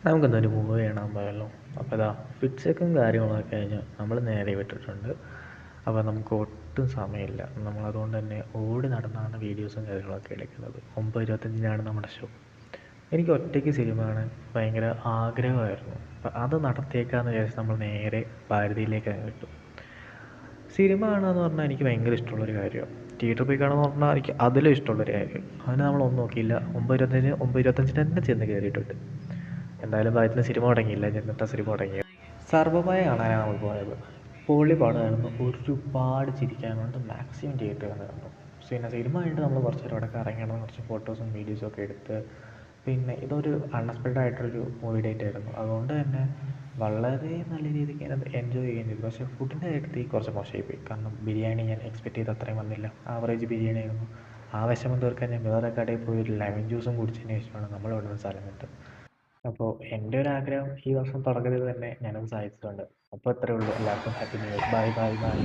നമുക്കെന്താ ഒരു മൂവി കാണാൻ പോയല്ലോ. അപ്പോൾ ഇതാ ഫിറ്റ്സെക്കും കാര്യങ്ങളൊക്കെ കഴിഞ്ഞ് നമ്മൾ നേരെ വിട്ടിട്ടുണ്ട്. അപ്പോൾ നമുക്ക് ഒട്ടും സമയമില്ല. നമ്മളതുകൊണ്ട് തന്നെ ഓടി നടന്നാണ് വീഡിയോസും കാര്യങ്ങളൊക്കെ എടുക്കുന്നത്. 9:25 നമ്മുടെ ഷോ. എനിക്ക് ഒറ്റയ്ക്ക് സിനിമ കാണാൻ ഭയങ്കര ആഗ്രഹമായിരുന്നു. അപ്പം അത് നടത്തിയേക്കാന്ന് വിചാരിച്ച് നമ്മൾ നേരെ ഭാരതിയിലേക്ക് വിട്ടു. സിനിമ കാണുകയെന്ന് പറഞ്ഞാൽ എനിക്ക് ഭയങ്കര ഇഷ്ടമുള്ളൊരു കാര്യമാണ്. തിയേറ്ററിൽ പോയി കാണുക എന്ന് പറഞ്ഞാൽ എനിക്ക് അതിലും ഇഷ്ടമുള്ളൊരു കാര്യം. അതിന് നമ്മളൊന്നും നോക്കിയില്ല, 9:25 തന്നെ ചെന്ന് കയറിയിട്ടുണ്ട്. എന്തായാലും ഭാഗ്യത്തിന് സിനിമ തുടങ്ങിയില്ല. എന്നിട്ടാ സിനിമ തുടങ്ങിയത്. സർവ്വമായ കാണാനാണ് നമ്മൾ പോയത്. പൊള്ളി പടമായിരുന്നു. ഒരുപാട് ചിരിക്കാനുണ്ട്. മാക്സിമം തിയേറ്ററിൽ വന്ന് കണ്ടു. പിന്നെ സിനിമ കഴിഞ്ഞിട്ട് നമ്മൾ കുറച്ച് നേരം അവിടെ കറങ്ങി നടന്ന് കുറച്ച് ഫോട്ടോസും വീഡിയോസും ഒക്കെ എടുത്ത്, പിന്നെ ഇതൊരു അൺഎക്സ്പെക്റ്റഡ് ആയിട്ടൊരു മൂവി ഡേറ്റ് ആയിരുന്നു. അതുകൊണ്ട് തന്നെ വളരെ നല്ല രീതിക്ക് ഞാനത് എൻജോയ് ചെയ്യുകയും ചെയ്തു. പക്ഷേ ഫുഡിൻ്റെ കാര്യത്തിൽ കുറച്ച് മോശമായിപ്പോയി. കാരണം ബിരിയാണി ഞാൻ എക്സ്പെക്റ്റ് ചെയ്ത അത്രയും വന്നില്ല. ആവറേജ് ബിരിയാണി ആയിരുന്നു. ആ വിഷമം തീർക്കാൻ ഞാൻ വേറെ കടയിൽ പോയി ഒരു ലെമൺ ജ്യൂസും കുടിച്ചതിന് ശേഷമാണ് നമ്മൾ ഇവിടെ നിന്ന് സ്ഥലം വിട്ടത്. അപ്പോൾ എൻ്റെ ഒരു ആഗ്രഹം ഈ വർഷം തുടക്കത്തിൽ തന്നെ ഞാനത് സാധിച്ചിട്ടുണ്ട്. അപ്പോൾ അത്രേ ഉള്ളൂ. എല്ലാവർക്കും happy new year. Bye bye bye.